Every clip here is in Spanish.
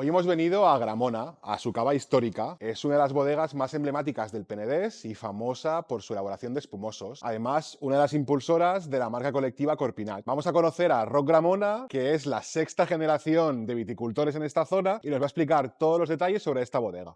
Hoy hemos venido a Gramona, a su cava histórica. Es una de las bodegas más emblemáticas del Penedés y famosa por su elaboración de espumosos. Además, una de las impulsoras de la marca colectiva Corpinat. Vamos a conocer a Roc Gramona, que es la sexta generación de viticultores en esta zona, y nos va a explicar todos los detalles sobre esta bodega.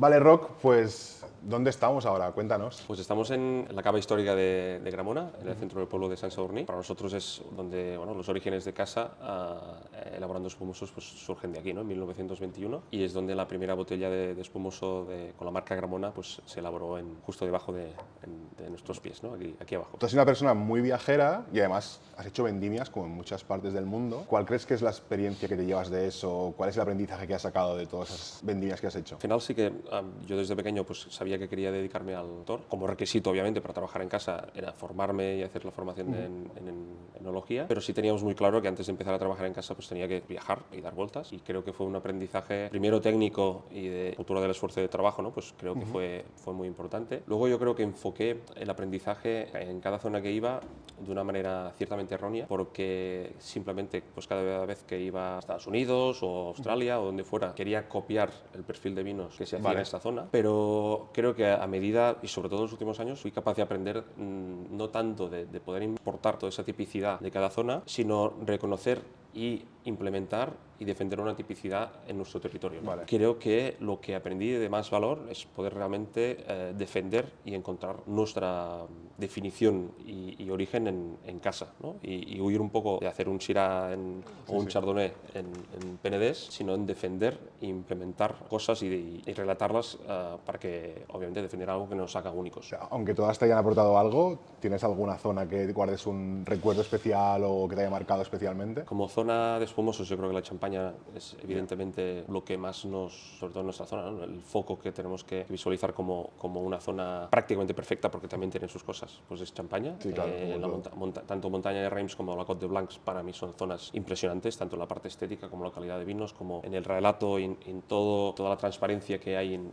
Vale, Roc, pues ¿dónde estamos ahora? Cuéntanos. Pues estamos en la cava histórica de Gramona, en el centro del pueblo de Sant Sadurní. Para nosotros es donde los orígenes de casa elaborando espumosos pues, surgen de aquí, ¿no? En 1921, y es donde la primera botella de espumoso con la marca Gramona pues, se elaboró justo debajo de nuestros pies, ¿no? Aquí abajo. Tú has sido una persona muy viajera y además has hecho vendimias como en muchas partes del mundo. ¿Cuál crees que es la experiencia que te llevas de eso? ¿Cuál es el aprendizaje que has sacado de todas esas vendimias que has hecho? Al final sí que yo desde pequeño pues sabía que quería dedicarme al motor. Como requisito, obviamente, para trabajar en casa era formarme y hacer la formación en enología, pero sí teníamos muy claro que antes de empezar a trabajar en casa pues tenía que viajar y dar vueltas, y creo que fue un aprendizaje primero técnico y de cultura del esfuerzo y de trabajo, ¿no? Pues creo que fue muy importante. Luego yo creo que enfoqué el aprendizaje en cada zona que iba de una manera ciertamente errónea, porque simplemente pues cada vez que iba a Estados Unidos o Australia o donde fuera quería copiar el perfil de vinos que se hacía en esta zona, pero creo que a medida, y sobre todo en los últimos años, fui capaz de aprender no tanto de poder importar toda esa tipicidad de cada zona, sino reconocer y implementar y defender una tipicidad en nuestro territorio. Vale. Creo que lo que aprendí de más valor es poder realmente defender y encontrar nuestra definición y origen en casa, ¿no? Y huir un poco de hacer un Syrah o un Chardonnay en Penedés, sino en defender e implementar cosas y relatarlas para que, obviamente, defender algo que nos haga únicos. O sea, aunque todas te hayan aportado algo, ¿tienes alguna zona que guardes un recuerdo especial o que te haya marcado especialmente? Como zona de espumosos, yo creo que la Champaña es evidentemente lo que más sobre todo en nuestra zona, ¿no? El foco que tenemos que visualizar como una zona prácticamente perfecta, porque también tiene sus cosas. Pues es Champaña, Sí, claro, tanto montaña de Reims como la Côte de Blancs para mí son zonas impresionantes, tanto en la parte estética como la calidad de vinos, como en el relato y en toda la transparencia que hay en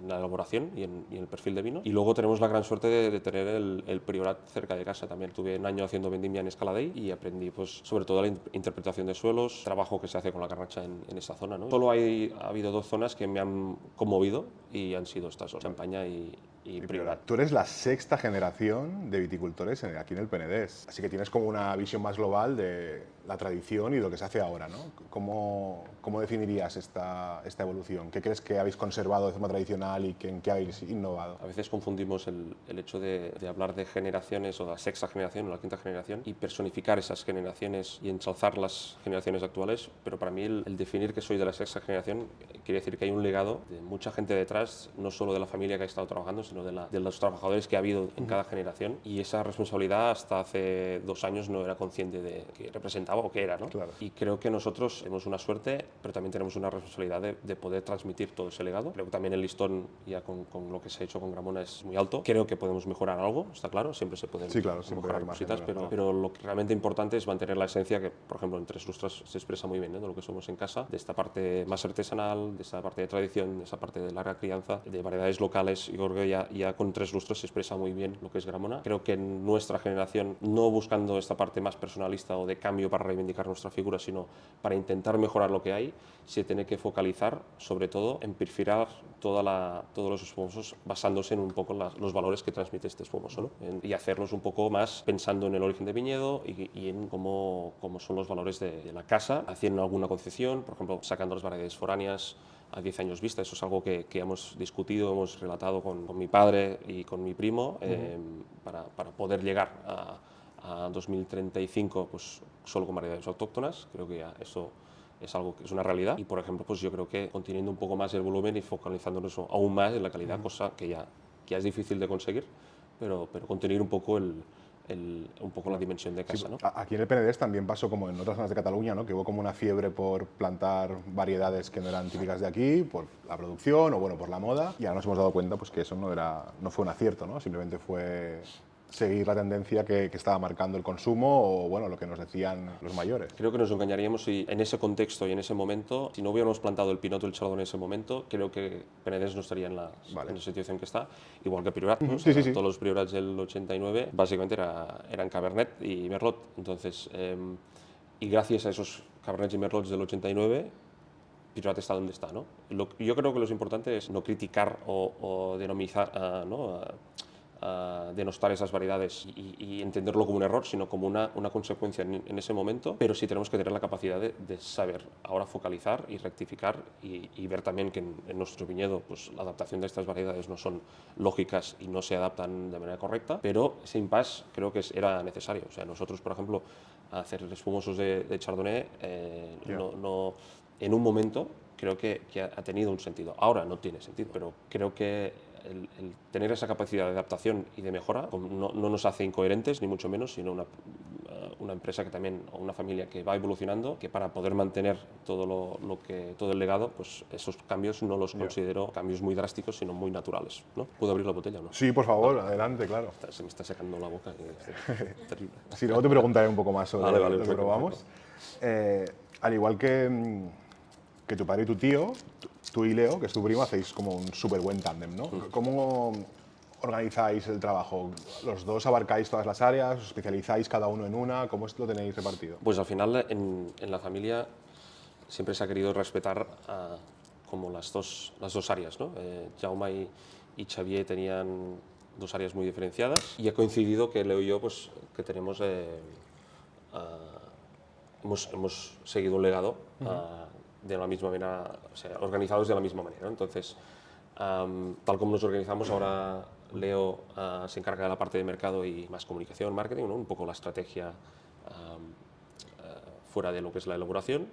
la elaboración y en el perfil de vino. Y luego tenemos la gran suerte de tener el Priorat cerca de casa también. Tuve un año haciendo vendimia en Escaladei y aprendí pues sobre todo la interpretación de suelos, trabajo que se hace con la garnacha en esa zona, ¿no? Solo ha habido dos zonas que me han conmovido y han sido estas dos, Champaña y Priorat. Tú eres la sexta generación de viticultores aquí en el Penedés, así que tienes como una visión más global de la tradición y lo que se hace ahora, ¿no? ¿Cómo definirías esta evolución? ¿Qué crees que habéis conservado de forma tradicional y en qué habéis innovado? A veces confundimos el hecho de hablar de generaciones o de la sexta generación o la quinta generación y personificar esas generaciones y ensalzar las generaciones actuales, pero para mí el definir que soy de la sexta generación quiere decir que hay un legado de mucha gente detrás, no solo de la familia que ha estado trabajando, sino de los trabajadores que ha habido en cada generación, y esa responsabilidad hasta hace 2 años no era consciente de qué representaba o qué era, ¿no? Claro. Y creo que nosotros tenemos una suerte, pero también tenemos una responsabilidad de poder transmitir todo ese legado. Creo que también el listón ya con lo que se ha hecho con Gramona es muy alto. Creo que podemos mejorar algo, está claro, siempre se pueden mejorar cositas, pero lo que realmente importante es mantener la esencia que, por ejemplo, en Tres Lustras se expresa muy bien, ¿no? De lo que somos en casa, de esta parte más artesanal, de esta parte de tradición, de esa parte de larga crianza, de variedades locales. Y creo que ya con Tres Lustras se expresa muy bien lo que es Gramona. Creo que en nuestra generación, no buscando esta parte más personalista o de cambio para reivindicar nuestra figura, sino para intentar mejorar lo que hay, se tiene que focalizar sobre todo en perfilar todos los espumosos basándose en un poco los valores que transmite este espumoso, ¿no? Y hacerlos un poco más pensando en el origen de viñedo y en cómo son los valores de la casa, haciendo alguna concesión, por ejemplo, sacando las variedades foráneas a 10 años vista. Eso es algo que hemos discutido, hemos relatado con mi padre y con mi primo para poder llegar a 2035 pues, solo con variedades autóctonas. Creo que ya eso es algo que es una realidad, y por ejemplo pues yo creo que conteniendo un poco más el volumen y focalizándonos aún más en la calidad, cosa que ya es difícil de conseguir, pero contener un poco la dimensión de casa, Sí, ¿no? aquí en el Penedés también pasó como en otras zonas de Cataluña, ¿no? Que hubo como una fiebre por plantar variedades que no eran típicas de aquí, por la producción o bueno, por la moda, y ahora nos hemos dado cuenta pues, que eso no fue un acierto, ¿no? Simplemente fue seguir la tendencia que estaba marcando el consumo o, bueno, lo que nos decían los mayores. Creo que nos engañaríamos si en ese contexto y en ese momento, si no hubiéramos plantado el Pinot o el Chardonnay en ese momento, creo que Penedès no estaría en la situación que está, igual que Priorat, ¿no? O sea, todos los Priorats del 89 básicamente eran Cabernet y Merlot. Entonces, y gracias a esos Cabernets y Merlots del 89, Priorat está donde está, ¿no? Yo creo que lo importante es no criticar o denomizar, denostar esas variedades y entenderlo como un error, sino como una consecuencia en ese momento, pero sí tenemos que tener la capacidad de saber ahora focalizar y rectificar y ver también que en nuestro viñedo pues, la adaptación de estas variedades no son lógicas y no se adaptan de manera correcta, pero ese impasse creo que era necesario. O sea, nosotros, por ejemplo, hacer espumosos de Chardonnay, en un momento creo que ha tenido un sentido. Ahora no tiene sentido, pero creo que el tener esa capacidad de adaptación y de mejora no nos hace incoherentes, ni mucho menos, sino una empresa que también, o una familia que va evolucionando, que para poder mantener todo todo el legado, pues esos cambios no los considero cambios muy drásticos, sino muy naturales, ¿no? ¿Puedo abrir la botella o no? Sí, por favor, adelante, claro. Se me está secando la boca. Es terrible. Sí, luego te preguntaré un poco más sobre lo que probamos. Al igual que tu padre y tu tío, tú y Leo, que es tu primo, hacéis como un súper buen tándem, ¿no? ¿Cómo organizáis el trabajo? ¿Los dos abarcáis todas las áreas? ¿Os especializáis cada uno en una? ¿Cómo lo tenéis repartido? Pues al final en la familia siempre se ha querido respetar como las dos áreas, ¿no? Jaume y Xavier tenían dos áreas muy diferenciadas y ha coincidido que Leo y yo pues, que tenemos hemos seguido un legado de la misma manera, o sea, organizados de la misma manera, ¿no? Entonces, tal como nos organizamos ahora, Leo se encarga de la parte de mercado y más comunicación, marketing, ¿no? Un poco la estrategia fuera de lo que es la elaboración,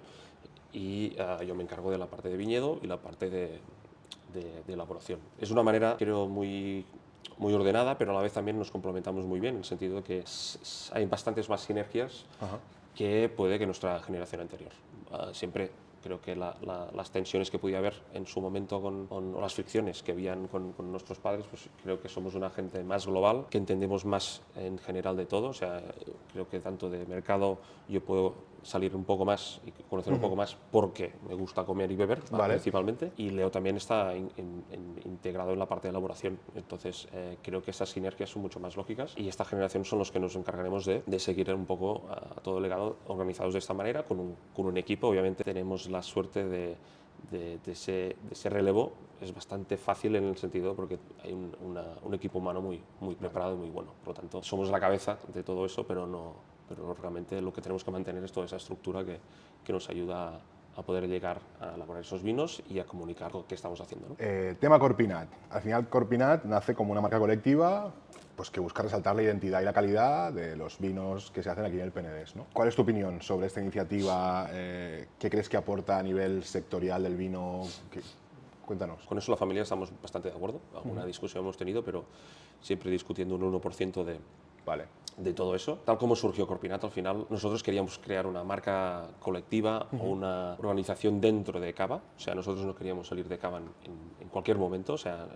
y yo me encargo de la parte de viñedo y la parte de elaboración. Es una manera, creo, muy ordenada, pero a la vez también nos complementamos muy bien, en el sentido de que hay bastantes más sinergias que puede que nuestra generación anterior. Siempre creo que las tensiones que podía haber en su momento o las fricciones que habían con nuestros padres, pues creo que somos una gente más global, que entendemos más en general de todo. O sea, creo que tanto de mercado yo puedo salir un poco más y conocer un poco más porque me gusta comer y beber, principalmente, y Leo también está integrado en la parte de elaboración. Entonces creo que esas sinergias son mucho más lógicas y esta generación son los que nos encargaremos de seguir un poco a todo el legado organizados de esta manera, con un equipo. Obviamente tenemos la suerte de ese relevo. Es bastante fácil en el sentido porque hay un equipo humano muy preparado y muy bueno. Por lo tanto, somos la cabeza de todo eso, pero realmente lo que tenemos que mantener es toda esa estructura que nos ayuda a poder llegar a elaborar esos vinos y a comunicar lo que estamos haciendo, ¿no? Tema Corpinat. Al final Corpinat nace como una marca colectiva pues, que busca resaltar la identidad y la calidad de los vinos que se hacen aquí en el Penedès, ¿no? ¿Cuál es tu opinión sobre esta iniciativa? ¿Qué crees que aporta a nivel sectorial del vino? Cuéntanos. Con eso la familia estamos bastante de acuerdo. Alguna discusión hemos tenido, pero siempre discutiendo un 1% de todo eso. Tal como surgió Corpinat, al final nosotros queríamos crear una marca colectiva o una organización dentro de Cava. O sea, nosotros no queríamos salir de Cava en cualquier momento. O sea,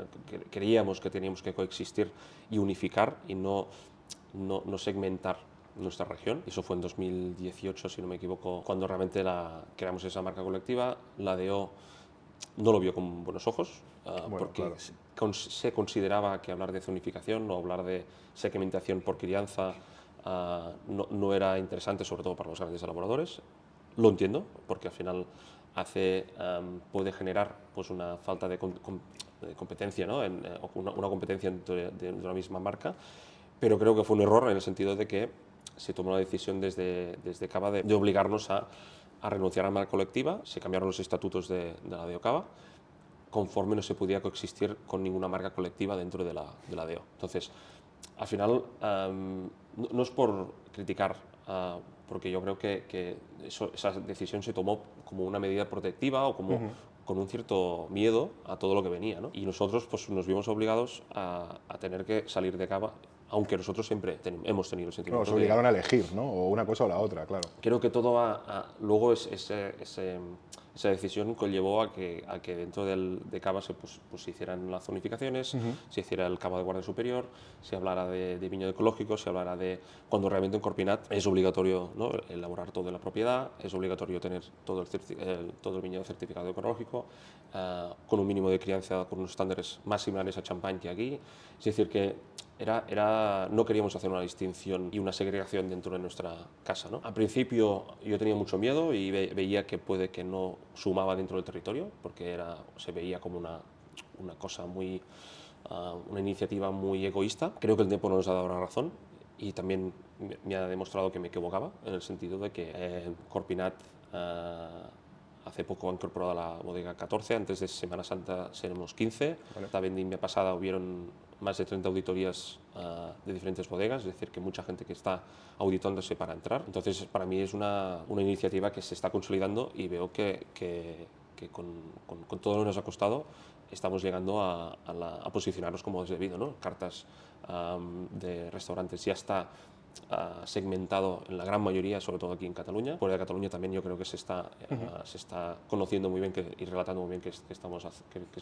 creíamos que teníamos que coexistir y unificar y no segmentar nuestra región. Eso fue en 2018, si no me equivoco, cuando realmente creamos esa marca colectiva. La DO no lo vio con buenos ojos, porque se consideraba que hablar de zonificación o hablar de segmentación por crianza no era interesante, sobre todo para los grandes elaboradores. Lo entiendo, porque al final puede generar pues, una falta de competencia, ¿no? Una competencia de una misma marca, pero creo que fue un error en el sentido de que se tomó la decisión desde Cava de obligarnos a renunciar a la marca colectiva. Se cambiaron los estatutos de la DO Cava, conforme no se podía coexistir con ninguna marca colectiva dentro de la DO. Entonces, al final, no es por criticar, porque yo creo que esa decisión se tomó como una medida protectiva o como con un cierto miedo a todo lo que venía, ¿no? Y nosotros pues, nos vimos obligados a tener que salir de Cava, aunque nosotros siempre hemos tenido el Claro, sentimiento os obligaron a elegir, ¿no? O una cosa o la otra, claro. creo que todo luego esa decisión conllevó a que dentro de Cava se hicieran las zonificaciones, se hiciera el Cava de Guardia Superior, se hablara de viñedo ecológico, se hablara de cuando realmente en Corpinat es obligatorio, ¿no?, elaborar todo en la propiedad, es obligatorio tener todo el viñedo certificado ecológico, con un mínimo de crianza con unos estándares más similares a champán que aquí. Es decir, que no queríamos hacer una distinción y una segregación dentro de nuestra casa, ¿no? Al principio yo tenía mucho miedo y veía que puede que no sumaba dentro del territorio, porque se veía como una cosa muy, una iniciativa muy egoísta. Creo que el tiempo nos ha dado la razón y también me ha demostrado que me equivocaba, en el sentido de que Corpinat hace poco ha incorporado a la bodega 14, antes de Semana Santa seremos 15. Vale. La vendimia pasada hubieron más de 30 auditorías de diferentes bodegas, es decir, que mucha gente que está auditándose para entrar. Entonces, para mí es una iniciativa que se está consolidando y veo que con todo lo que nos ha costado estamos llegando a posicionarnos como es debido, ¿no? Cartas de restaurantes ya está segmentado en la gran mayoría, sobre todo aquí en Cataluña. Fuera de Cataluña también yo creo que se está conociendo muy bien y relatando muy bien qué es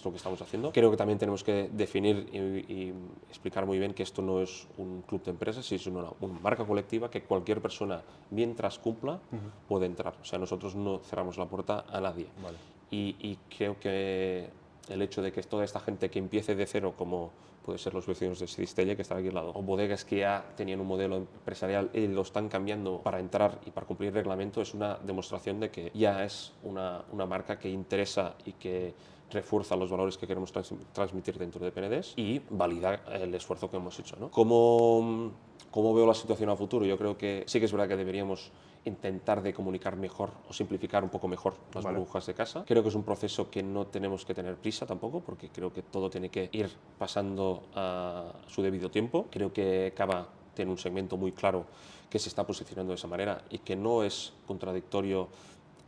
lo que estamos haciendo. Creo que también tenemos que definir y explicar muy bien que esto no es un club de empresas, sino una marca colectiva que cualquier persona, mientras cumpla, puede entrar. O sea, nosotros no cerramos la puerta a nadie. Vale. Y creo que el hecho de que toda esta gente que empiece de cero, como puede ser los vecinos de Cistella, que están aquí al lado, o bodegas que ya tenían un modelo empresarial y lo están cambiando para entrar y para cumplir el reglamento, es una demostración de que ya es una marca que interesa y que refuerza los valores que queremos transmitir dentro de Penedès y valida el esfuerzo que hemos hecho, ¿no? ¿Cómo veo la situación a futuro? Yo creo que sí que es verdad que deberíamos intentar de comunicar mejor o simplificar un poco mejor las burbujas de casa. Creo que es un proceso que no tenemos que tener prisa tampoco, porque creo que todo tiene que ir pasando a su debido tiempo. Creo que Cava tiene un segmento muy claro que se está posicionando de esa manera y que no es contradictorio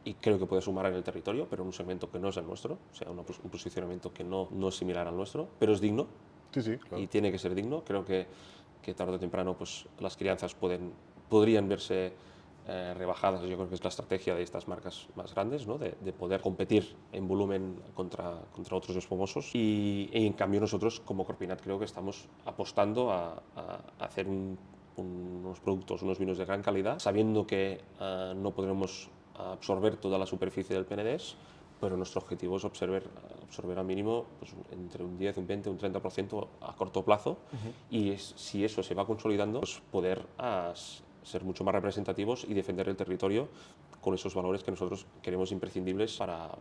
y creo que puede sumar en el territorio, pero en un segmento que no es el nuestro, o sea, un posicionamiento que no es similar al nuestro, pero es digno. Sí, sí, claro. Y tiene que ser digno. Creo que tarde o temprano pues, las crianzas podrían verse rebajadas. Yo creo que es la estrategia de estas marcas más grandes, ¿no? de poder competir en volumen contra otros espumosos y en cambio nosotros como Corpinat creo que estamos apostando a hacer unos productos, unos vinos de gran calidad, sabiendo que no podremos absorber toda la superficie del Penedès, pero nuestro objetivo es absorber al mínimo pues, entre un 10, un 20, un 30% a corto plazo y si eso se va consolidando, pues poder ser mucho más representativos y defender el territorio con esos valores que nosotros queremos imprescindibles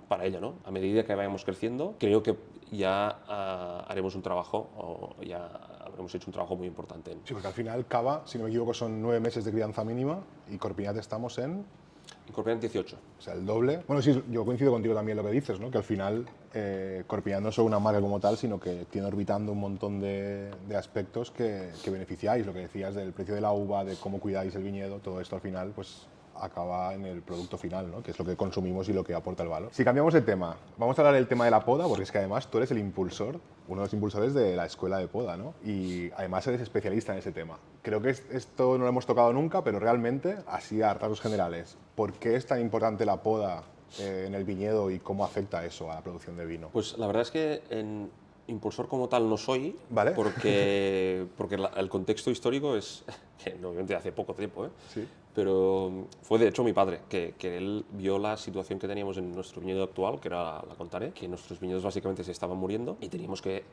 para ella, ¿no? A medida que vayamos creciendo, creo que ya haremos un trabajo, o ya habremos hecho un trabajo muy importante. Sí, porque al final Cava, si no me equivoco, son 9 meses de crianza mínima y Corpinat estamos en Corpinat 18. O sea, el doble. Bueno, sí, yo coincido contigo también en lo que dices, ¿no? Que al final Corpinat no es solo una marca como tal, sino que tiene orbitando un montón de aspectos que beneficiáis. Lo que decías del precio de la uva, de cómo cuidáis el viñedo, todo esto al final pues acaba en el producto final, ¿no? Que es lo que consumimos y lo que aporta el valor. Si cambiamos de tema, vamos a hablar del tema de la poda, porque es que además tú eres el impulsor, uno de los impulsores de la escuela de poda, ¿no? Y además eres especialista en ese tema. Creo que esto no lo hemos tocado nunca, pero realmente, así a rasgos generales, ¿por qué es tan importante la poda en el viñedo y cómo afecta eso a la producción de vino? Pues la verdad es que impulsor como tal no soy, ¿vale? porque el contexto histórico es, que obviamente hace poco tiempo, sí. Pero fue de hecho mi padre, que él vio la situación que teníamos en nuestro viñedo actual, que era la Contaré, que nuestros viñedos básicamente se estaban muriendo y teníamos que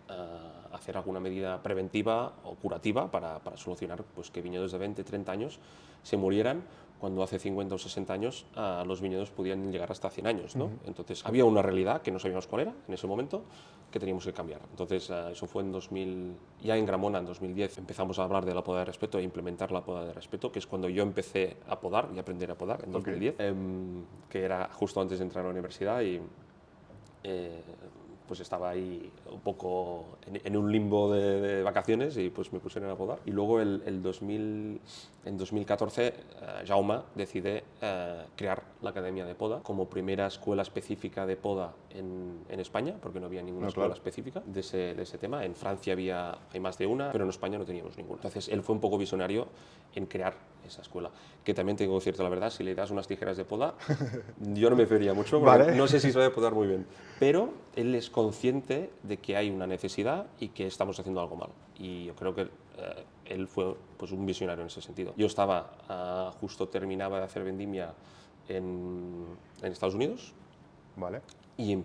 hacer alguna medida preventiva o curativa para solucionar pues, que viñedos de 20, 30 años se murieran cuando hace 50 o 60 años los viñedos podían llegar hasta 100 años, ¿no? Entonces había una realidad que no sabíamos cuál era en ese momento, que teníamos que cambiar. Entonces eso fue en 2000, ya en Gramona en 2010 empezamos a hablar de la poda de respeto e implementar la poda de respeto, que es cuando yo empecé a podar y aprender a podar en 2010, que era justo antes de entrar a la universidad y pues estaba ahí un poco en un limbo de vacaciones y pues me pusieron a podar. Y luego en 2014 Jaume decide crear la Academia de Poda como primera escuela específica de poda en España, porque no había ninguna escuela específica de ese tema. En Francia hay más de una, pero en España no teníamos ninguna. Entonces él fue un poco visionario en crear esa escuela, que también tengo que decirte la verdad, si le das unas tijeras de poda, yo no me fiaría mucho, porque no sé si sabe podar muy bien, pero él es consciente de que hay una necesidad y que estamos haciendo algo mal, y yo creo que él fue pues, un visionario en ese sentido. Yo estaba, justo terminaba de hacer vendimia en Estados Unidos, y me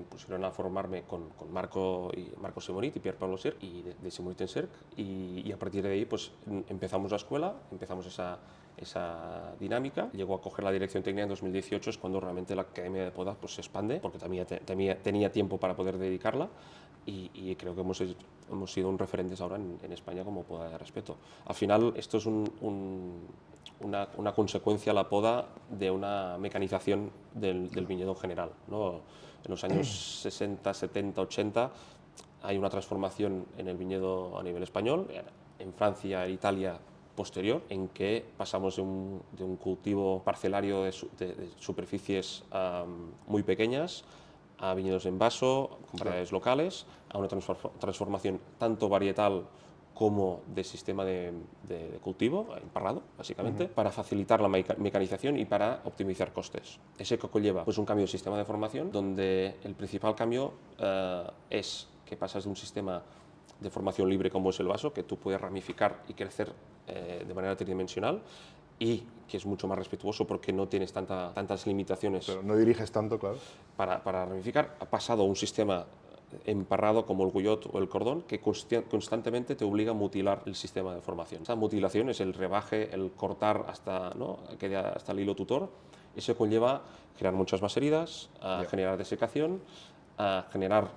pusieron a formarme con Marco Simonit y Pierre Pablo Sirc, y de Simonit en Sirc, y a partir de ahí pues empezamos la escuela, empezamos esa dinámica. Llegó a coger la dirección técnica en 2018, es cuando realmente la Academia de Poda pues, se expande, porque también tenía tiempo para poder dedicarla, y creo que hemos sido un referentes ahora en España como poda de respeto. Al final esto es una consecuencia, la poda, de una mecanización del viñedo en general, ¿no? En los años 60, 70, 80 hay una transformación en el viñedo a nivel español, en Francia e Italia posterior, en que pasamos de un cultivo parcelario de superficies muy pequeñas a viñedos en vaso, con variedades locales, a una transformación tanto varietal como de sistema de cultivo, emparrado, básicamente, para facilitar la mecanización y para optimizar costes. Ese que conlleva pues, un cambio de sistema de formación, donde el principal cambio es que pasas de un sistema de formación libre como es el vaso, que tú puedes ramificar y crecer de manera tridimensional, y que es mucho más respetuoso porque no tienes tantas limitaciones. Pero no diriges tanto, claro. Para ramificar, ha pasado a un sistema emparrado como el Guyot o el Cordón, que constantemente te obliga a mutilar el sistema de formación. Esa mutilación es el rebaje, el cortar hasta el hilo tutor. Eso conlleva generar muchas más heridas, generar desecación, generar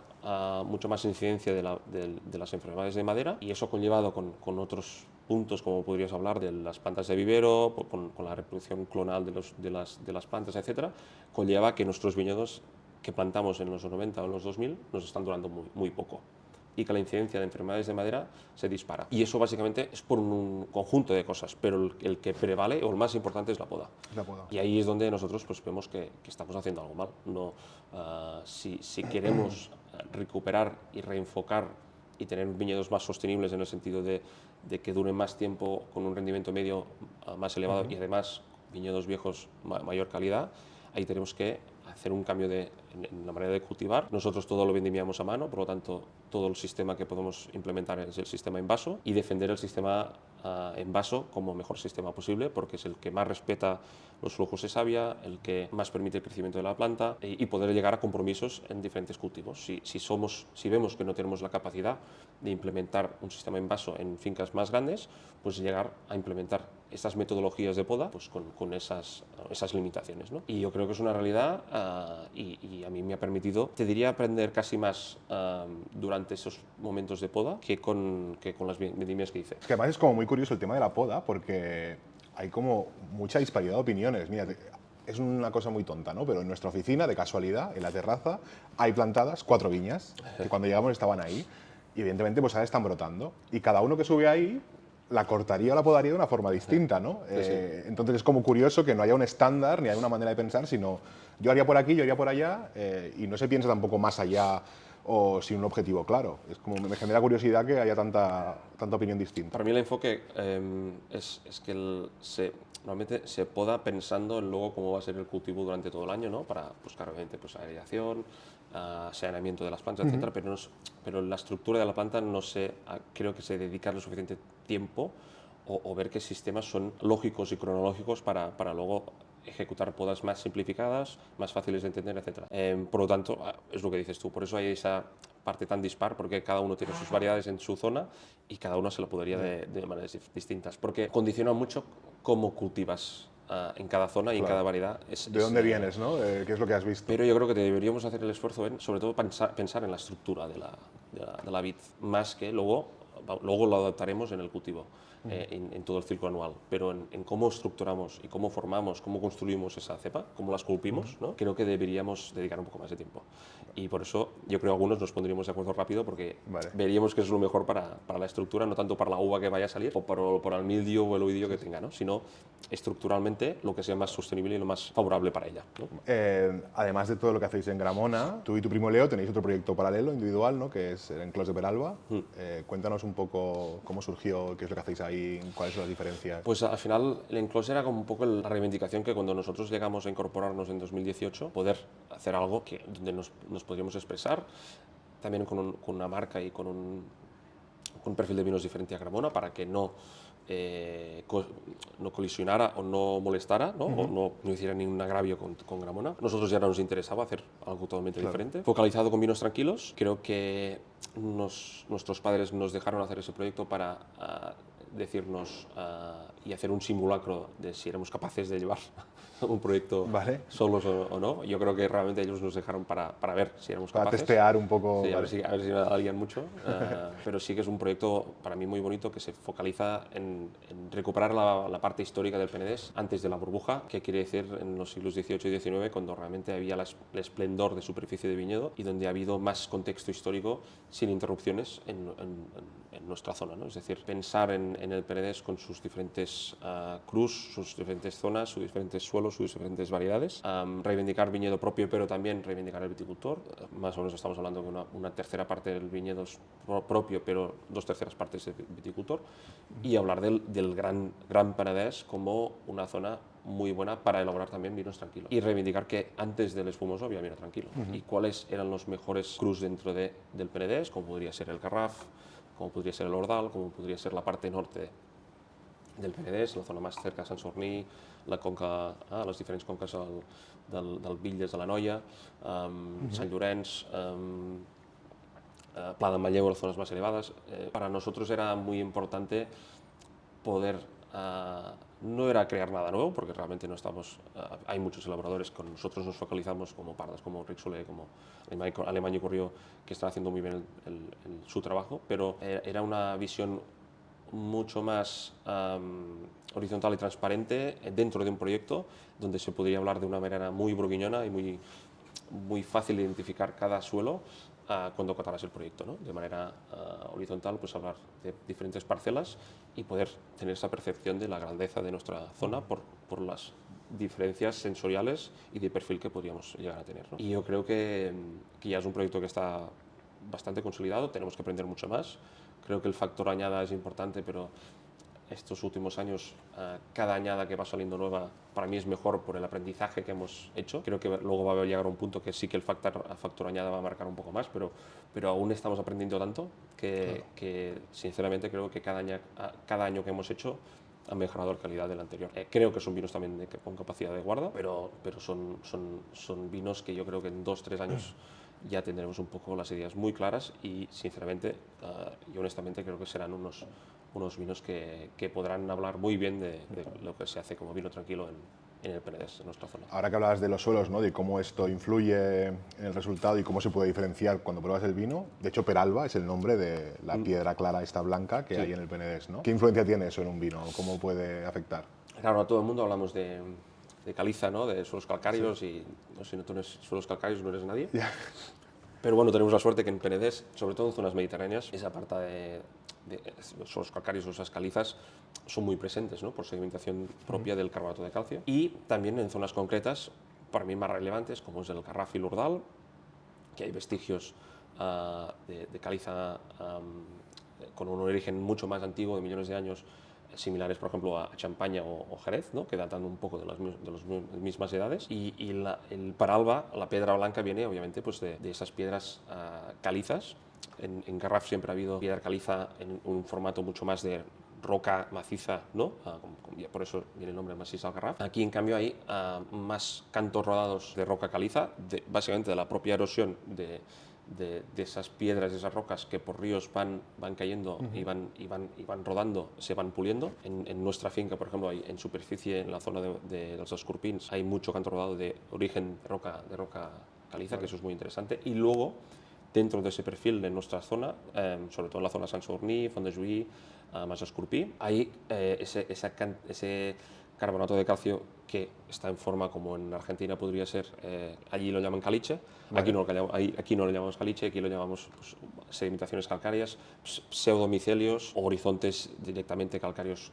mucho más incidencia de las enfermedades de madera, y eso conllevado con otros puntos, como podrías hablar de las plantas de vivero, con la reproducción clonal de las plantas, etcétera, conlleva que nuestros viñedos que plantamos en los 90 o en los 2000 nos están durando muy poco, y que la incidencia de enfermedades de madera se dispara. Y eso básicamente es por un conjunto de cosas, pero el que prevale o el más importante es la poda. Y ahí es donde nosotros pues, vemos que estamos haciendo algo mal. Si queremos recuperar y reenfocar y tener viñedos más sostenibles en el sentido de que duren más tiempo con un rendimiento medio más elevado, y además viñedos viejos mayor calidad, ahí tenemos que hacer un cambio en la manera de cultivar. Nosotros todo lo vendimiamos a mano, por lo tanto todo el sistema que podemos implementar es el sistema en vaso, y defender el sistema en vaso como mejor sistema posible, porque es el que más respeta los flujos de savia, el que más permite el crecimiento de la planta, y poder llegar a compromisos en diferentes cultivos. Si vemos que no tenemos la capacidad de implementar un sistema en vaso en fincas más grandes, pues llegar a implementar estas metodologías de poda pues con esas limitaciones, ¿no? Y yo creo que es una realidad, y a mí me ha permitido, te diría, aprender casi más durante esos momentos de poda que con las vendimias que hice. Es que además es como muy curioso el tema de la poda, porque hay como mucha disparidad de opiniones. Mira, es una cosa muy tonta, ¿no? Pero en nuestra oficina, de casualidad, en la terraza, hay plantadas 4 viñas, que cuando llegamos estaban ahí, y evidentemente pues ahora están brotando. Y cada uno que sube ahí la cortaría o la podaría de una forma distinta, ¿no? Sí. Entonces es como curioso que no haya un estándar ni haya una manera de pensar, sino yo haría por aquí, yo haría por allá, y no se piensa tampoco más allá o sin un objetivo claro. Es como me genera curiosidad que haya tanta opinión distinta. Para mí el enfoque es que normalmente se poda pensando en luego cómo va a ser el cultivo durante todo el año, ¿no? Para buscar obviamente pues, aireación, saneamiento de las plantas, etcétera, pero la estructura de la planta no creo que se dedica lo suficiente tiempo o ver qué sistemas son lógicos y cronológicos para luego ejecutar podas más simplificadas, más fáciles de entender, etcétera. Por lo tanto, es lo que dices tú, por eso hay esa parte tan dispar, porque cada uno tiene sus variedades en su zona y cada uno se la podaría de maneras distintas, porque condiciona mucho cómo cultivas en cada zona y en cada variedad. ¿De dónde vienes, no? ¿Qué es lo que has visto? Pero yo creo que deberíamos hacer el esfuerzo en, sobre todo, pensar en la estructura de la vid, más que luego lo adaptaremos en el cultivo. en todo el ciclo anual, pero en cómo estructuramos y cómo formamos, cómo construimos esa cepa, cómo la esculpimos, ¿no? Creo que deberíamos dedicar un poco más de tiempo. Y por eso yo creo que algunos nos pondríamos de acuerdo rápido porque veríamos que es lo mejor para la estructura, no tanto para la uva que vaya a salir o para el mildio o el oidio que tenga, ¿no? Sino estructuralmente lo que sea más sostenible y lo más favorable para ella, ¿no? Además de todo lo que hacéis en Gramona, tú y tu primo Leo tenéis otro proyecto paralelo, individual, ¿no? Que es el Enclos de Peralba. Cuéntanos un poco cómo surgió, qué es lo que hacéis ahí, cuáles son las diferencias. Pues al final el Enclos era como un poco la reivindicación que cuando nosotros llegamos a incorporarnos en 2018, poder hacer algo donde nos podríamos expresar, también con una marca y con un perfil de vinos diferente a Gramona para que no colisionara o no molestara, ¿no? O no hiciera ningún agravio con Gramona. Nosotros ya nos interesaba hacer algo totalmente diferente. Focalizado con vinos tranquilos, creo que nuestros padres nos dejaron hacer ese proyecto para decirnos y hacer un simulacro de si éramos capaces de llevar un proyecto solos o no. Yo creo que realmente ellos nos dejaron para ver si éramos capaces. Para testear un poco. Sí, a ver si me darían mucho. Pero sí que es un proyecto para mí muy bonito que se focaliza en recuperar la parte histórica del Penedés antes de la burbuja, que quiere decir en los siglos XVIII y XIX, cuando realmente había el esplendor de superficie de viñedo y donde ha habido más contexto histórico sin interrupciones en nuestra zona, ¿no? Es decir, pensar en el Penedés con sus diferentes crus, sus diferentes zonas, sus diferentes suelos, sus diferentes variedades, reivindicar viñedo propio, pero también reivindicar el viticultor. Más o menos estamos hablando de una tercera parte del viñedo propio, pero 2/3 partes de viticultor, y hablar del gran Penedés como una zona muy buena para elaborar también vinos tranquilos. Y reivindicar que antes del espumoso había vino tranquilo. Y cuáles eran los mejores crus dentro del Penedés, como podría ser el Garraf, como podría ser el Ordal, como podría ser la parte norte del Penedès, la zona más cerca a Sant Sorní, la conca, les diferents conques del Villes de la Noia, Sant Llorenç, Pla de Manlleu, las zonas más elevadas. Para nosotros era muy importante poder, no era crear nada nuevo, porque realmente no estamos, hay muchos elaboradores, con nosotros nos focalizamos como Pardas, como Ric Soler, como Alemany y Corrió, que están haciendo muy bien su trabajo, pero era una visión mucho más horizontal y transparente dentro de un proyecto donde se podría hablar de una manera muy burguiñona y muy fácil de identificar cada suelo cuando acotaras el proyecto, ¿no? De manera horizontal, pues hablar de diferentes parcelas y poder tener esa percepción de la grandeza de nuestra zona por las diferencias sensoriales y de perfil que podríamos llegar a tener, ¿no? Y yo creo que ya es un proyecto que está bastante consolidado, tenemos que aprender mucho más. Creo que el factor añada es importante, pero estos últimos años, cada añada que va saliendo nueva, para mí es mejor por el aprendizaje que hemos hecho. Creo que luego va a llegar a un punto que sí que el factor añada va a marcar un poco más, pero aún estamos aprendiendo tanto que sinceramente creo que cada año que hemos hecho ha mejorado la calidad del anterior. Creo que son vinos también con capacidad de guarda, pero son vinos que yo creo que en 2-3 años ya tendremos un poco las ideas muy claras y sinceramente y honestamente creo que serán unos vinos que podrán hablar muy bien de lo que se hace como vino tranquilo en el Penedès, en nuestra zona. Ahora que hablabas de los suelos, ¿no? De cómo esto influye en el resultado y cómo se puede diferenciar cuando pruebas el vino, de hecho Peralba es el nombre de la piedra clara esta blanca que hay en el Penedès, ¿no? ¿Qué influencia tiene eso en un vino? ¿Cómo puede afectar? Claro, a todo el mundo hablamos de caliza, ¿no? De suelos calcáreos y no sé, si no tienes suelos calcáreos no eres nadie. Pero bueno, tenemos la suerte que en Penedès, sobre todo en zonas mediterráneas, esa parte de los suelos calcáreos o esas calizas son muy presentes, ¿no? Por sedimentación propia del carbonato de calcio. Y también en zonas concretas, para mí más relevantes, como es el Garraf y l'Ordal, que hay vestigios de caliza con un origen mucho más antiguo, de millones de años, similares, por ejemplo, a Champaña o Jerez, ¿no? Que datan un poco de las mismas edades. Y el Peralba, la piedra blanca, viene obviamente pues, de esas piedras calizas. En Garraf siempre ha habido piedra caliza en un formato mucho más de roca maciza, ¿no? Por eso viene el nombre maciza al Garraf. Aquí, en cambio, hay más cantos rodados de roca caliza, básicamente de la propia erosión de esas piedras, de esas rocas que por ríos van cayendo y van rodando, se van puliendo. En nuestra finca, por ejemplo, en superficie, en la zona de los Escorpins, hay mucho canto rodado de origen de roca caliza, que eso es muy interesante. Y luego, dentro de ese perfil de nuestra zona, sobre todo en la zona Sant Sadurní, Font de Juí, más escorpí. Hay ese carbonato de calcio que está en forma como en Argentina podría ser, allí lo llaman caliche, aquí no lo llamamos caliche, aquí lo llamamos pues, sedimentaciones calcáreas, pseudomicelios o horizontes directamente calcáreos,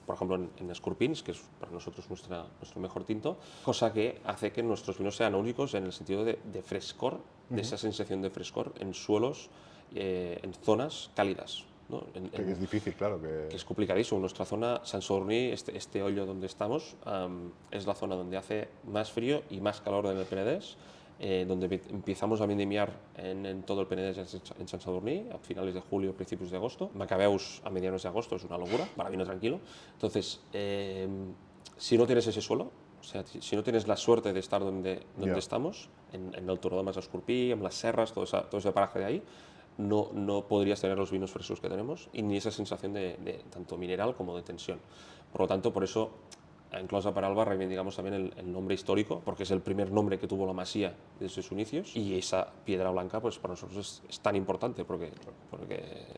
por ejemplo en escorpins, que es para nosotros nuestro mejor tinto, cosa que hace que nuestros vinos sean únicos en el sentido de frescor, de esa sensación de frescor en suelos, en zonas cálidas. ¿no? Que es difícil, claro. Que es complicadísimo. Nuestra zona, Sant Sadurní, este hoyo donde estamos, es la zona donde hace más frío y más calor en el Penedés, donde empezamos a vendimiar en todo el Penedés en Sant Sadurní, a finales de julio, principios de agosto. Macabeus a medianos de agosto, es una locura, para vino tranquilo. Entonces, si no tienes ese suelo, o sea, si no tienes la suerte de estar donde estamos, en el Turó de Mas Escorpí, en las serras, todo ese paraje de ahí, no podrías tener los vinos frescos que tenemos y ni esa sensación de tanto mineral como de tensión. Por lo tanto, por eso en Clos de Peralba reivindicamos también el nombre histórico, porque es el primer nombre que tuvo la masía desde sus inicios, y esa piedra blanca pues para nosotros es tan importante porque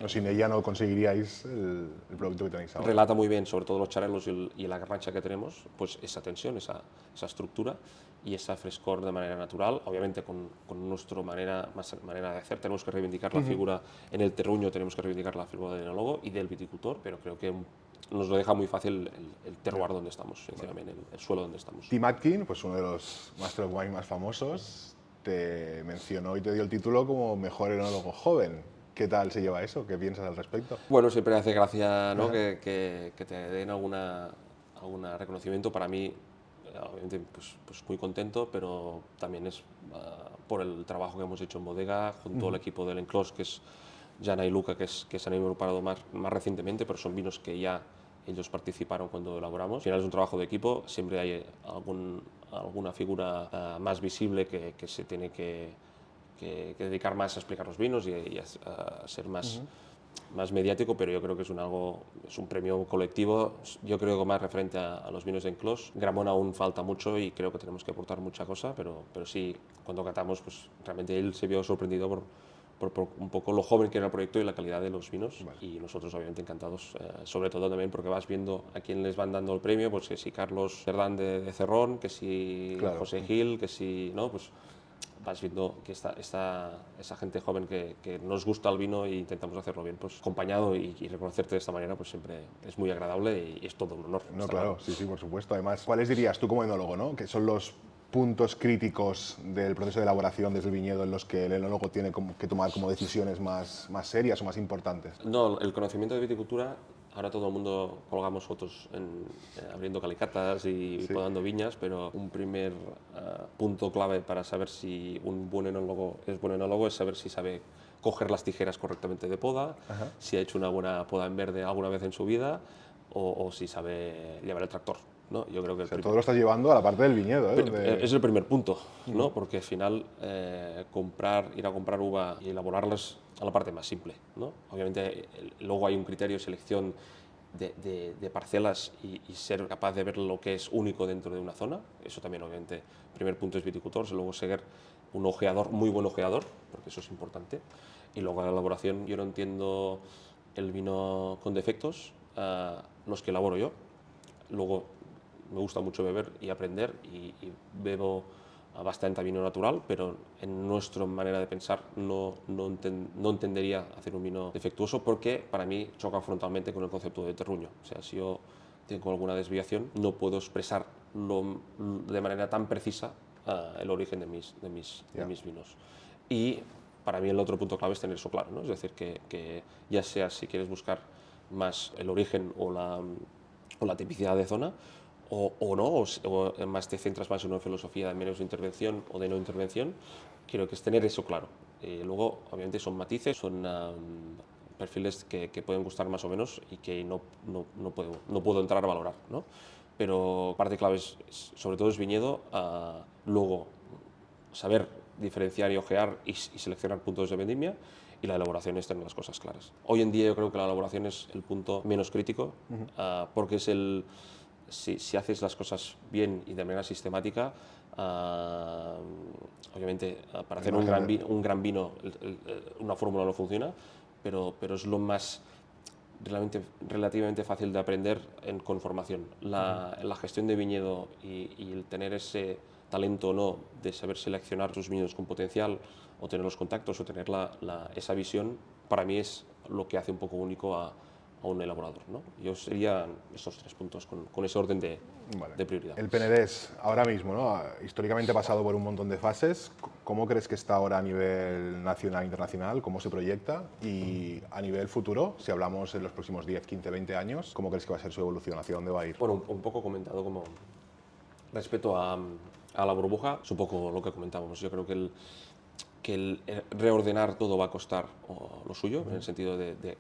no, sin ella no conseguiríais el producto que tenéis ahora. Relata muy bien, sobre todo los charelos y la garnacha que tenemos, pues esa tensión, esa estructura y esa frescor de manera natural, obviamente con nuestra manera de hacer. Tenemos que reivindicar la figura en el terruño, tenemos que reivindicar la figura del enólogo y del viticultor, pero creo que nos lo deja muy fácil el terroir donde estamos, sinceramente, el suelo donde estamos. Tim Atkin, pues uno de los Master of Wine más famosos, te mencionó y te dio el título como mejor enólogo joven. ¿Qué tal se lleva eso? ¿Qué piensas al respecto? Bueno, siempre hace gracia, ¿no? que te den algún reconocimiento. Para mí, obviamente, pues muy contento, pero también es por el trabajo que hemos hecho en bodega, junto al equipo del Enclos, que es Jana y Luca, que se han incorporado más recientemente, pero son vinos que ya ellos participaron cuando elaboramos. Al final es un trabajo de equipo, siempre hay alguna figura más visible que se tiene que dedicar más a explicar los vinos y a ser más mediático, pero yo creo que es un premio colectivo. Yo creo que más referente a los vinos de Enclos. Gramont aún falta mucho y creo que tenemos que aportar mucha cosa, pero sí, cuando catamos, pues realmente él se vio sorprendido por un poco lo joven que era el proyecto y la calidad de los vinos. Vale. Y nosotros obviamente encantados, sobre todo también porque vas viendo a quién les van dando el premio, pues que si Carlos Cerdán de Cerrón, que si José Gil, que si no, pues vas viendo que esa gente joven que nos gusta el vino e intentamos hacerlo bien, pues acompañado y reconocerte de esta manera, pues siempre es muy agradable y es todo un honor. No, claro, sí, por supuesto. Además, ¿cuáles dirías tú como enólogo, ¿no? Que son los puntos críticos del proceso de elaboración desde el viñedo en los que el enólogo tiene que tomar como decisiones más serias o más importantes? No, el conocimiento de viticultura, ahora todo el mundo colgamos fotos abriendo calicatas y podando viñas, pero un primer punto clave para saber si un buen enólogo es saber si sabe coger las tijeras correctamente de poda, si ha hecho una buena poda en verde alguna vez en su vida o si sabe llevar el tractor. ¿no? Yo creo que todo lo estás llevando a la parte del viñedo. Es el primer punto, ¿no? Porque al final ir a comprar uva y elaborarlas a la parte más simple. ¿no? Obviamente luego hay un criterio de selección de parcelas y ser capaz de ver lo que es único dentro de una zona. Eso también obviamente, el primer punto es viticultor, luego ser un ojeador, muy buen ojeador, porque eso es importante. Y luego la elaboración, yo no entiendo el vino con defectos, los que elaboro yo. Luego me gusta mucho beber y aprender y bebo bastante vino natural, pero en nuestra manera de pensar no entendería hacer un vino defectuoso porque para mí choca frontalmente con el concepto de terruño. O sea, si yo tengo alguna desviación no puedo expresar de manera tan precisa el origen de mis vinos. Y para mí el otro punto clave es tener eso claro, ¿no? Es decir, que ya sea si quieres buscar más el origen o la tipicidad de zona, o no, o más te centras más en una filosofía de menos intervención o de no intervención, creo que es tener eso claro. Luego, obviamente, son matices, son perfiles que pueden gustar más o menos y que no puedo entrar a valorar, ¿no? Pero parte clave sobre todo es viñedo, luego saber diferenciar y ojear y seleccionar puntos de vendimia, y la elaboración es tener las cosas claras. Hoy en día yo creo que la elaboración es el punto menos crítico, porque es si haces las cosas bien y de manera sistemática, obviamente para hacer un gran vino una fórmula no funciona, pero es lo más relativamente fácil de aprender con formación. La gestión de viñedo y el tener ese talento o no de saber seleccionar tus viñedos con potencial, o tener los contactos, o tener esa visión, para mí es lo que hace un poco único a un elaborador, ¿no? Yo sería esos 3 puntos con ese orden de prioridad. El Penedés, ahora mismo, ¿no? Históricamente ha pasado por un montón de fases. ¿Cómo crees que está ahora a nivel nacional e internacional? ¿Cómo se proyecta? Y a nivel futuro, si hablamos en los próximos 10, 15, 20 años, ¿cómo crees que va a ser su evolución? ¿Hacia dónde va a ir? Bueno, un poco comentado como respecto a la burbuja, es un poco lo que comentábamos. Yo creo que el reordenar todo va a costar lo suyo, en el sentido de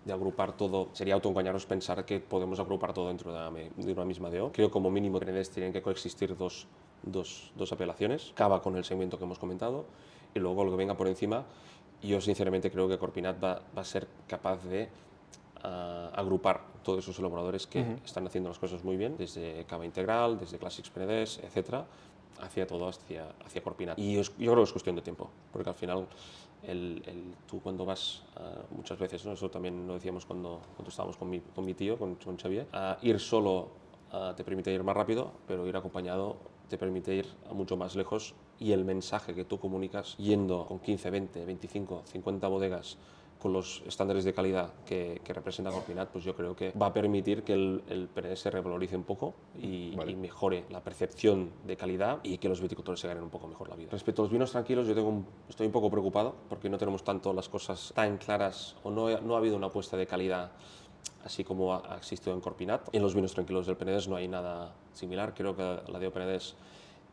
agrupar todo. Sería autoengañarnos pensar que podemos agrupar todo dentro de una misma DO. Creo que como mínimo en Penedés tienen que coexistir dos apelaciones, Cava con el segmento que hemos comentado, y luego lo que venga por encima. Yo sinceramente creo que Corpinat va a ser capaz de agrupar todos esos elaboradores que están haciendo las cosas muy bien, desde Cava Integral, desde Classics Penedés, etcétera, hacia todo, hacia Corpinat. Y yo creo que es cuestión de tiempo, porque al final tú cuando vas, muchas veces, ¿no? Eso también lo decíamos cuando estábamos con mi tío, con Xavier, ir solo te permite ir más rápido, pero ir acompañado te permite ir mucho más lejos, y el mensaje que tú comunicas yendo con 15, 20, 25, 50 bodegas con los estándares de calidad que representa Corpinat, pues yo creo que va a permitir que el Penedés se revalorice un poco y mejore la percepción de calidad, y que los viticultores se ganen un poco mejor la vida. Respecto a los vinos tranquilos, yo estoy un poco preocupado porque no tenemos tanto las cosas tan claras, o no ha habido una apuesta de calidad así como ha existido en Corpinat. En los vinos tranquilos del Penedés no hay nada similar. Creo que la DO Penedés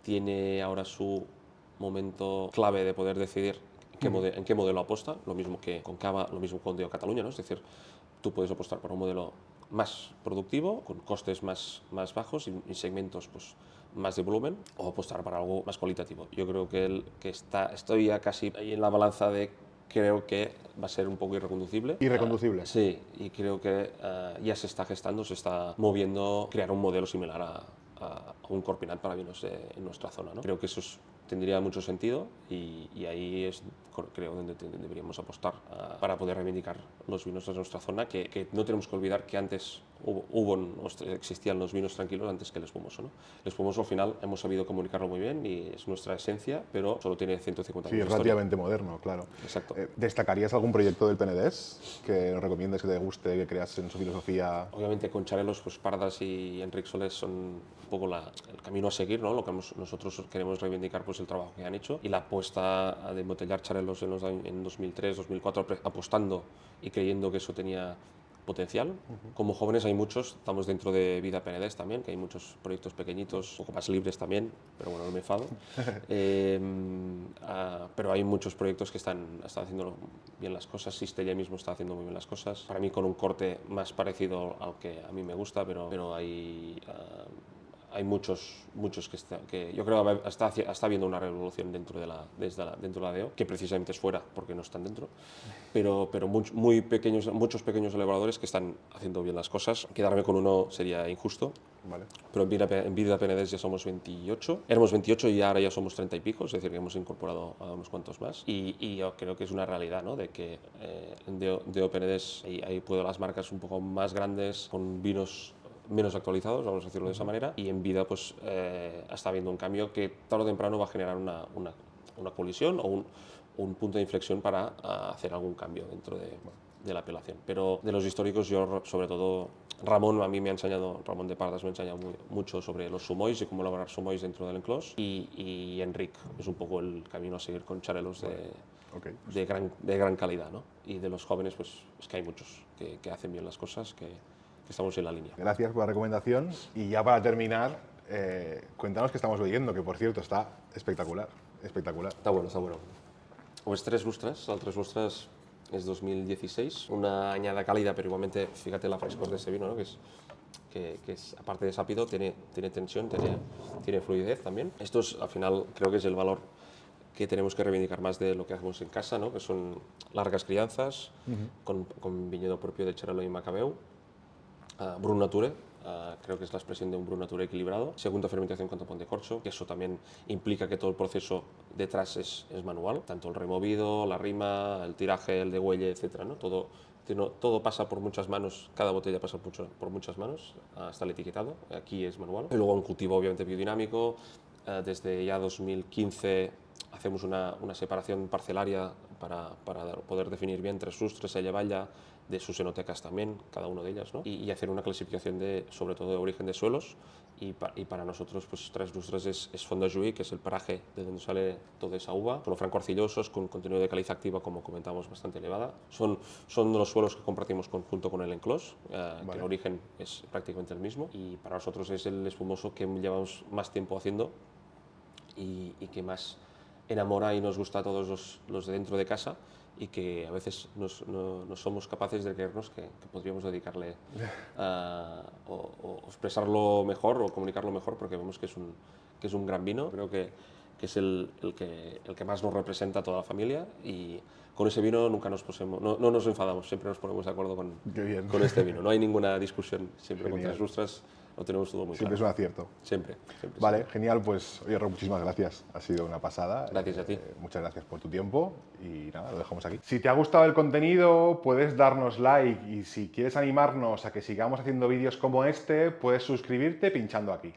tiene ahora su momento clave de poder decidir en qué modelo aposta, lo mismo que con Cava, lo mismo con DO Cataluña, ¿no? Es decir, tú puedes apostar por un modelo más productivo, con costes más bajos y segmentos pues, más de volumen, o apostar para algo más cualitativo. Yo creo que estoy ya casi ahí en la balanza de creo que va a ser un poco irreconducible. Irreconducible. Sí, y creo que ya se está gestando, se está moviendo crear un modelo similar a un Corpinat para vinos en nuestra zona, ¿no? Creo que eso tendría mucho sentido, y ahí es, creo, donde deberíamos apostar para poder reivindicar los vinos de nuestra zona, que no tenemos que olvidar que antes existían los vinos tranquilos antes que el espumoso, ¿no? El espumoso al final hemos sabido comunicarlo muy bien y es nuestra esencia, pero solo tiene 150 años de historia. Sí, es relativamente moderno, claro. Exacto. ¿Destacarías algún proyecto del Penedés que nos recomiendes, que te guste, que creas en su filosofía? Obviamente con Charelos, pues Pardas y Enric Solés son un poco el camino a seguir, ¿no? Lo que nosotros queremos reivindicar, pues el trabajo que han hecho, y la apuesta de embotellar Charelos en 2003, 2004, apostando y creyendo que eso tenía potencial. Como jóvenes hay muchos, estamos dentro de Vida Penedés también, que hay muchos proyectos pequeñitos, un poco más libres también, pero bueno, no me enfado. Pero hay muchos proyectos que están haciendo bien las cosas. Sistella mismo está haciendo muy bien las cosas, para mí con un corte más parecido al que a mí me gusta, pero hay muchos que yo creo que está habiendo una revolución dentro de la DEO, que precisamente es fuera porque no están dentro, pero muchos pequeños elaboradores que están haciendo bien las cosas. Quedarme con uno sería injusto. Vale. Pero en Vida Penedés ya somos 28, éramos 28 y ahora ya somos 30 y pico, es decir, que hemos incorporado a unos cuantos más, y yo creo que es una realidad, ¿no? De que en DO Penedés hay las marcas un poco más grandes, con vinos menos actualizados, vamos a decirlo de esa manera, y en Vida pues está habiendo un cambio que tarde o temprano va a generar una colisión o un punto de inflexión para hacer algún cambio dentro de la apelación. Pero de los históricos, yo sobre todo Ramón de Pardas me ha enseñado mucho sobre los sumois y cómo elaborar sumois dentro del enclos, y Enric es un poco el camino a seguir con Charelos de gran calidad, ¿no? Y de los jóvenes pues es que hay muchos que hacen bien las cosas, que estamos en la línea. Gracias por la recomendación, y ya para terminar, cuéntanos qué estamos bebiendo, que por cierto está espectacular, espectacular. Está bueno. Pues Tres Lustres, el Tres Lustres es 2016, una añada cálida, pero igualmente fíjate la frescor de ese vino, ¿no? que es aparte de sápido, tiene tensión, tiene fluidez también. Esto es, al final, creo que es el valor que tenemos que reivindicar más de lo que hacemos en casa, ¿no? Que son largas crianzas, con viñedo propio de Xarel·lo y Macabeu, Brut Nature, creo que es la expresión de un Brut Nature equilibrado. Segunda fermentación con tapón de corcho, que eso también implica que todo el proceso detrás es manual, tanto el removido, la rima, el tiraje, el degüelle, etcétera, ¿no? Todo pasa por muchas manos, cada botella pasa por muchas manos hasta el etiquetado, aquí es manual. Y luego un cultivo obviamente biodinámico, desde ya 2015 hacemos una separación parcelaria para poder definir bien tres lustres, ella valla, de sus enotecas también, cada una de ellas, ¿no? Y hacer una clasificación sobre todo de origen de suelos, y para nosotros pues tres lustres es Font de Juí, que es el paraje de donde sale toda esa uva, solo franco-arcillosos, con contenido de caliza activa, como comentamos, bastante elevada. Son los suelos que compartimos junto con el enclos, que el origen es prácticamente el mismo, y para nosotros es el espumoso que llevamos más tiempo haciendo y que más enamora y nos gusta a todos los de dentro de casa, y que a veces no somos capaces de creernos que podríamos dedicarle o expresarlo mejor o comunicarlo mejor, porque vemos que es un gran vino. Creo que es el que más nos representa a toda la familia, y con ese vino nunca no nos enfadamos, siempre nos ponemos de acuerdo con este vino. No hay ninguna discusión, siempre con tres lustras lo tenemos todo muy siempre claro. Siempre es un acierto. Siempre. Vale, genial. Pues, oye, Rob, muchísimas gracias. Ha sido una pasada. Gracias a ti. Muchas gracias por tu tiempo y nada, lo dejamos aquí. Si te ha gustado el contenido, puedes darnos like, y si quieres animarnos a que sigamos haciendo vídeos como este, puedes suscribirte pinchando aquí.